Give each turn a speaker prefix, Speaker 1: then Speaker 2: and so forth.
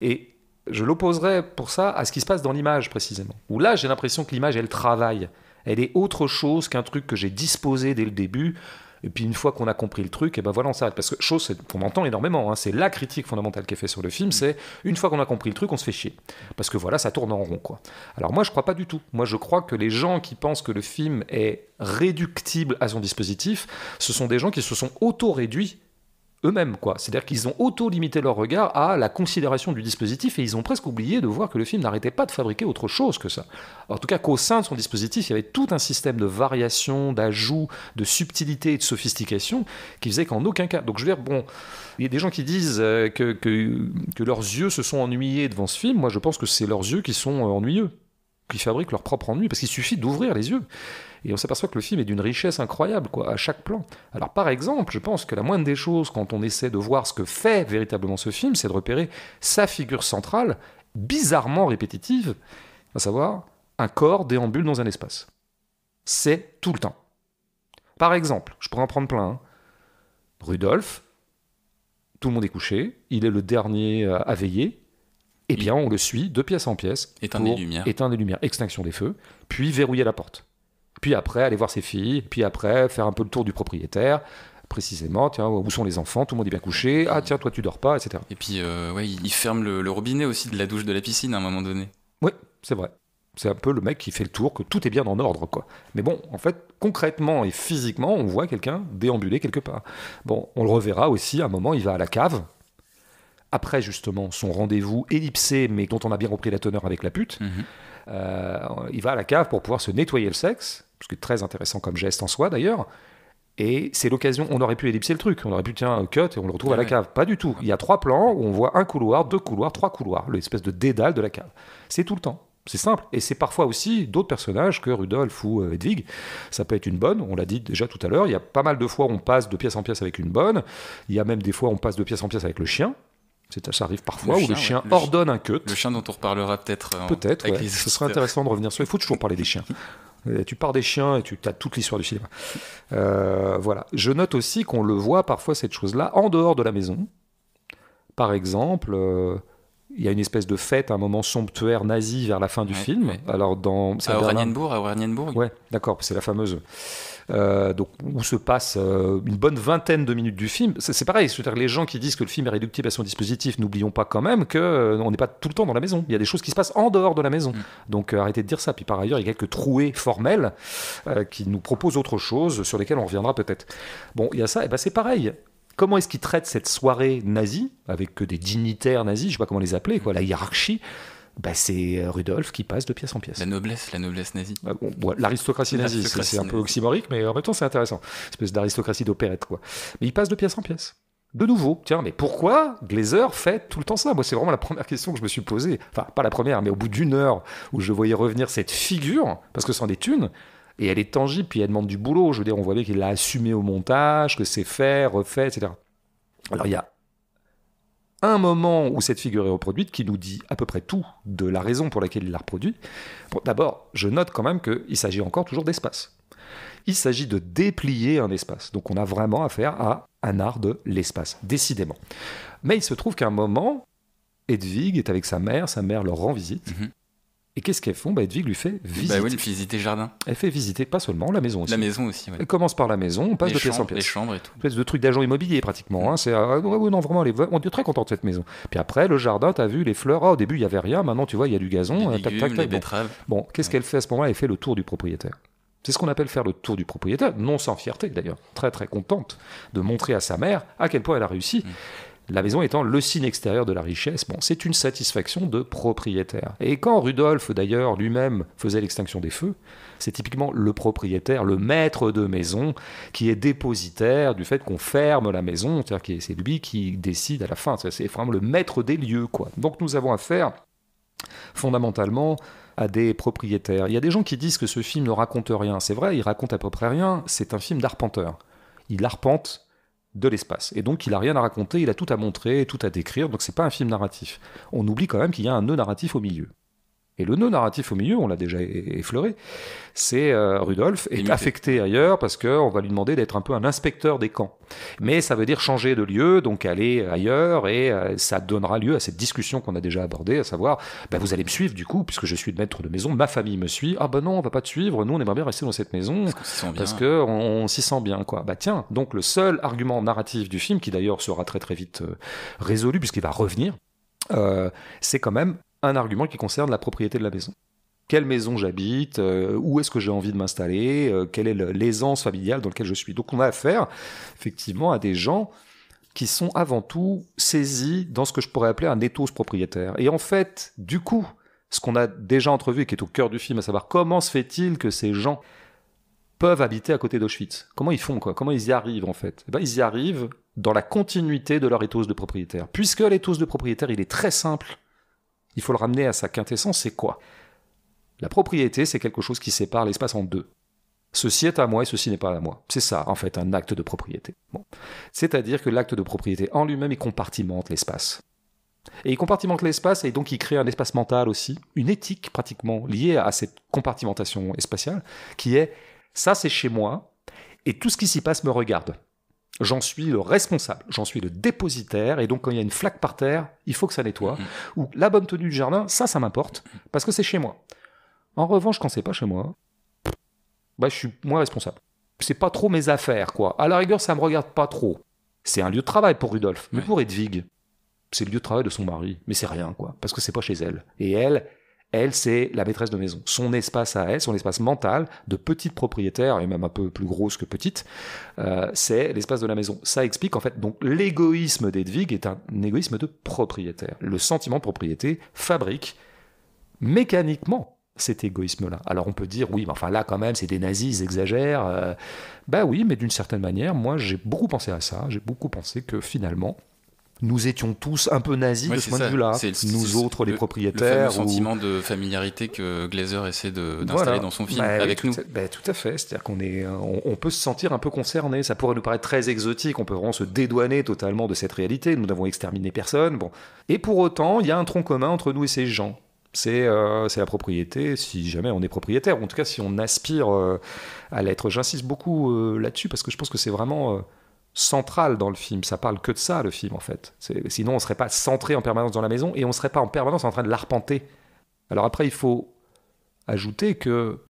Speaker 1: Et je l'opposerais pour ça à ce qui se passe dans l'image précisément. Où là, j'ai l'impression que l'image, elle travaille. Elle est autre chose qu'un truc que j'ai disposé dès le début. Et puis une fois qu'on a compris le truc, et ben voilà, on s'arrête. Parce que chose qu'on entend énormément, hein, c'est la critique fondamentale qui est faite sur le film, c'est une fois qu'on a compris le truc, on se fait chier. Parce que voilà, ça tourne en rond, quoi. Alors moi, je crois pas du tout. Moi, je crois que les gens qui pensent que le film est réductible à son dispositif, ce sont des gens qui se sont auto-réduits eux-mêmes, quoi. C'est-à-dire qu'ils ont auto-limité leur regard à la considération du dispositif et ils ont presque oublié de voir que le film n'arrêtait pas de fabriquer autre chose que ça. En tout cas, qu'au sein de son dispositif, il y avait tout un système de variation, d'ajout, de subtilité et de sophistication qui faisait qu'en aucun cas... Donc je veux dire, bon, il y a des gens qui disent que leurs yeux se sont ennuyés devant ce film. Moi, je pense que c'est leurs yeux qui sont ennuyeux, qui fabriquent leur propre ennui, parce qu'il suffit d'ouvrir les yeux. Et on s'aperçoit que le film est d'une richesse incroyable, quoi, à chaque plan. Alors, par exemple, je pense que la moindre des choses, quand on essaie de voir ce que fait véritablement ce film, c'est de repérer sa figure centrale, bizarrement répétitive, à savoir un corps déambule dans un espace. C'est tout le temps. Par exemple, je pourrais en prendre plein. Hein. Rudolph, tout le monde est couché, il est le dernier à veiller. Eh bien, on le suit de pièce en pièce.
Speaker 2: Éteindre
Speaker 1: les lumières, extinction des feux, puis verrouiller la porte. Puis après, aller voir ses filles, puis après, faire un peu le tour du propriétaire, précisément, tiens, où sont les enfants, tout le monde est bien couché, ah tiens, toi tu dors pas, etc.
Speaker 2: Et puis, il ferme le robinet aussi de la douche de la piscine à un moment donné.
Speaker 1: Oui, c'est vrai. C'est un peu le mec qui fait le tour, que tout est bien en ordre, quoi. Mais bon, en fait, concrètement et physiquement, on voit quelqu'un déambuler quelque part. Bon, on le reverra aussi, à un moment, il va à la cave, après justement son rendez-vous ellipsé, mais dont on a bien compris la teneur avec la pute. Il va à la cave pour pouvoir se nettoyer le sexe, ce qui est très intéressant comme geste en soi d'ailleurs. Et c'est l'occasion, on aurait pu ellipser le truc, on aurait pu tiens cut et on le retrouve à la cave. Pas du tout. Il y a 3 plans où on voit un couloir, 2 couloirs, 3 couloirs, l'espèce de dédale de la cave. C'est tout le temps. C'est simple. Et c'est parfois aussi d'autres personnages que Rudolf ou Hedwig. Ça peut être une bonne, on l'a dit déjà tout à l'heure. Il y a pas mal de fois où on passe de pièce en pièce avec une bonne. Il y a même des fois où on passe de pièce en pièce avec le chien. Ça arrive parfois où le chien ordonne un cut.
Speaker 2: Le chien dont on reparlera peut-être.
Speaker 1: Peut-être, ouais. Ce serait intéressant de revenir sur. Il faut toujours parler des chiens. Tu pars des chiens et tu as toute l'histoire du cinéma. Voilà. Je note aussi qu'on le voit parfois cette chose-là en dehors de la maison. Par exemple, il y a une espèce de fête, un moment somptuaire nazi vers la fin du film. Ouais. Alors
Speaker 2: à Oranienburg.
Speaker 1: Ouais, d'accord, c'est la fameuse. Donc, où se passe une bonne vingtaine de minutes du film. C'est pareil, c'est-à-dire les gens qui disent que le film est réductible à son dispositif, n'oublions pas quand même qu'on n'est pas tout le temps dans la maison. Il y a des choses qui se passent en dehors de la maison. Donc arrêtez de dire ça. Puis par ailleurs, il y a quelques trouées formelles qui nous proposent autre chose, sur lesquelles on reviendra peut-être. Bon, il y a ça, et ben c'est pareil. Comment est-ce qu'ils traitent cette soirée nazie, avec des dignitaires nazis, je ne sais pas comment les appeler, quoi, la hiérarchie. Bah, c'est Rudolf qui passe de pièce en pièce.
Speaker 2: La noblesse nazie.
Speaker 1: L'aristocratie nazie, c'est un peu oxymorique, mais en même temps c'est intéressant. Une espèce d'aristocratie d'opérette, quoi. Mais il passe de pièce en pièce. De nouveau, tiens, mais pourquoi Glazer fait tout le temps ça ? Moi, c'est vraiment la première question que je me suis posée. Enfin, pas la première, mais au bout d'une heure où je voyais revenir cette figure, parce que c'en est une, et elle est tangible, puis elle demande du boulot. Je veux dire, on voit bien qu'il l'a assumé au montage, que c'est fait, refait, etc. Alors, il y a un moment où cette figure est reproduite qui nous dit à peu près tout de la raison pour laquelle il l'a reproduit. Bon, d'abord, je note quand même qu'il s'agit encore toujours d'espace. Il s'agit de déplier un espace. Donc on a vraiment affaire à un art de l'espace, décidément. Mais il se trouve qu'à un moment, Hedwig est avec sa mère leur rend visite. Et qu'est-ce qu'elles font ? Hedwig lui fait visiter.
Speaker 2: Oui, elle fait visiter le jardin.
Speaker 1: Elle fait visiter, pas seulement, la maison aussi.
Speaker 2: La maison aussi, oui.
Speaker 1: Elle commence par la maison, on passe de pièce en pièce.
Speaker 2: Les chambres et tout.
Speaker 1: Une espèce de truc d'agent immobilier, pratiquement. Hein. C'est, non, vraiment, on est très content de cette maison. Puis après, le jardin, t'as vu, les fleurs. Au début, il n'y avait rien. Maintenant, tu vois, il y a du gazon.
Speaker 2: Les légumes, les betteraves.
Speaker 1: Bon, qu'est-ce qu'elle fait à ce moment-là ? Elle fait le tour du propriétaire. C'est ce qu'on appelle faire le tour du propriétaire, non sans fierté d'ailleurs. Très, très contente de montrer à sa mère à quel point elle a réussi. La maison étant le signe extérieur de la richesse, bon, c'est une satisfaction de propriétaire. Et quand Rudolf, d'ailleurs, lui-même faisait l'extinction des feux, c'est typiquement le propriétaire, le maître de maison, qui est dépositaire du fait qu'on ferme la maison, c'est-à-dire que c'est lui qui décide à la fin, c'est vraiment le maître des lieux, quoi. Donc nous avons affaire, fondamentalement, à des propriétaires. Il y a des gens qui disent que ce film ne raconte rien. C'est vrai, il raconte à peu près rien, c'est un film d'arpenteur. Il arpente de l'espace. Et donc, il n'a rien à raconter, il a tout à montrer, tout à décrire, donc c'est pas un film narratif. On oublie quand même qu'il y a un nœud narratif au milieu. Et le nœud narratif au milieu, on l'a déjà effleuré, c'est Rudolf est
Speaker 2: Limité.
Speaker 1: affecté ailleurs parce qu'on va lui demander d'être un peu un inspecteur des camps. Mais ça veut dire changer de lieu, donc aller ailleurs, et ça donnera lieu à cette discussion qu'on a déjà abordée, à savoir, vous allez me suivre du coup, puisque je suis le maître de maison, ma famille me suit, ah non, on va pas te suivre, nous on aimerait bien rester dans cette maison, parce qu'on s'y sent bien, quoi. Tiens, donc le seul argument narratif du film, qui d'ailleurs sera très très vite résolu, puisqu'il va revenir, c'est quand même un argument qui concerne la propriété de la maison. Quelle maison j'habite, où est-ce que j'ai envie de m'installer, quelle est l'aisance familiale dans laquelle je suis. Donc on a affaire effectivement à des gens qui sont avant tout saisis dans ce que je pourrais appeler un ethos propriétaire. Et en fait, du coup, ce qu'on a déjà entrevu et qui est au cœur du film, à savoir comment se fait-il que ces gens peuvent habiter à côté d'Auschwitz. Comment ils font, quoi? Comment ils y arrivent, en fait? Ils y arrivent dans la continuité de leur ethos de propriétaire. Puisque l'ethos de propriétaire, il est très simple, il faut le ramener à sa quintessence, c'est quoi? La propriété, c'est quelque chose qui sépare l'espace en deux. Ceci est à moi et ceci n'est pas à moi. C'est ça, en fait, un acte de propriété. Bon. C'est-à-dire que l'acte de propriété en lui-même, il compartimente l'espace. Et il compartimente l'espace et donc il crée un espace mental aussi, une éthique pratiquement liée à cette compartimentation spatiale, qui est « ça c'est chez moi et tout ce qui s'y passe me regarde ». J'en suis le responsable, j'en suis le dépositaire, et donc quand il y a une flaque par terre, il faut que ça nettoie. Ou la bonne tenue du jardin, ça m'importe, parce que c'est chez moi. En revanche, quand c'est pas chez moi, je suis moins responsable. C'est pas trop mes affaires, quoi. À la rigueur, ça me regarde pas trop. C'est un lieu de travail pour Rudolf, mais pour Hedwig, c'est le lieu de travail de son mari, mais c'est rien, quoi, parce que c'est pas chez elle. Et elle, c'est la maîtresse de maison. Son espace à elle, son espace mental, de petite propriétaire, et même un peu plus grosse que petite, c'est l'espace de la maison. Ça explique, en fait, donc l'égoïsme d'Hedwig est un égoïsme de propriétaire. Le sentiment de propriété fabrique mécaniquement cet égoïsme-là. Alors on peut dire, oui, mais enfin là, quand même, c'est des nazis, ils exagèrent. Oui, mais d'une certaine manière, moi, j'ai beaucoup pensé à ça. J'ai beaucoup pensé que, finalement, nous étions tous un peu nazis de ce point de vue-là, nous autres les propriétaires.
Speaker 2: Le fameux sentiment de familiarité que Glazer essaie d'installer dans son film avec nous.
Speaker 1: Tout à fait, c'est-à-dire on peut se sentir un peu concerné, ça pourrait nous paraître très exotique, on peut vraiment se dédouaner totalement de cette réalité, nous n'avons exterminé personne, bon. Et pour autant, il y a un tronc commun entre nous et ces gens. C'est la propriété, si jamais on est propriétaire, ou en tout cas si on aspire à l'être. J'insiste beaucoup là-dessus, parce que je pense que c'est vraiment... central dans le film, ça parle que de ça le film en fait. Sinon on serait pas centré en permanence dans la maison et on serait pas en permanence en train de l'arpenter. Alors après il faut ajouter que